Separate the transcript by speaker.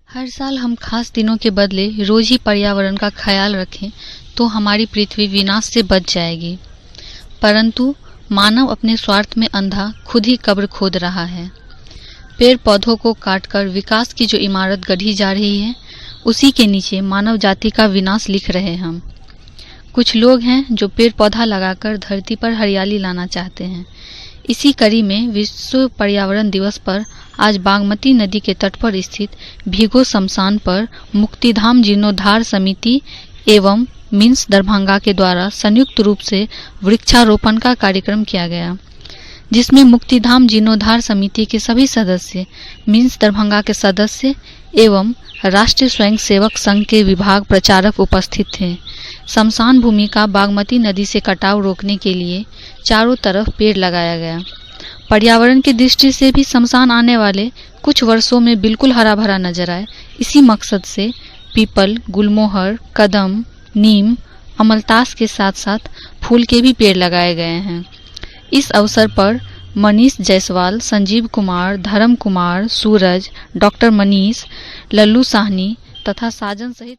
Speaker 1: हर साल हम खास दिनों के बदले रोज ही पर्यावरण का ख्याल रखें तो हमारी पृथ्वी विनाश से बच जाएगी। परंतु मानव अपने स्वार्थ में अंधा खुद ही कब्र खोद रहा है। पेड़ पौधों को काटकर विकास की जो इमारत गढ़ी जा रही है, उसी के नीचे मानव जाति का विनाश लिख रहे हम। कुछ लोग हैं जो पेड़ पौधा लगाकर धरती पर हरियाली लाना चाहते हैं। इसी कड़ी में विश्व पर्यावरण दिवस पर आज बागमती नदी के तट पर स्थित भीगो शमशान पर मुक्तिधाम जीर्णोद्धार समिति एवं मिन्स दरभंगा के द्वारा संयुक्त रूप से वृक्षारोपण का कार्यक्रम किया गया, जिसमें मुक्तिधाम जीर्णोद्धार समिति के सभी सदस्य, मिन्स दरभंगा के सदस्य एवं राष्ट्रीय स्वयंसेवक संघ के विभाग प्रचारक उपस्थित थे। शमशान भूमि का बागमती नदी से कटाव रोकने के लिए चारों तरफ पेड़ लगाया गया। पर्यावरण की दृष्टि से भी शमशान आने वाले कुछ वर्षों में बिल्कुल हरा भरा नजर आए, इसी मकसद से पीपल, गुलमोहर, कदम, नीम, अमलतास के साथ साथ फूल के भी पेड़ लगाए गए हैं। इस अवसर पर मनीष जायसवाल, संजीव कुमार, धर्म कुमार, सूरज, डॉक्टर मनीष, लल्लू साहनी तथा साजन सहित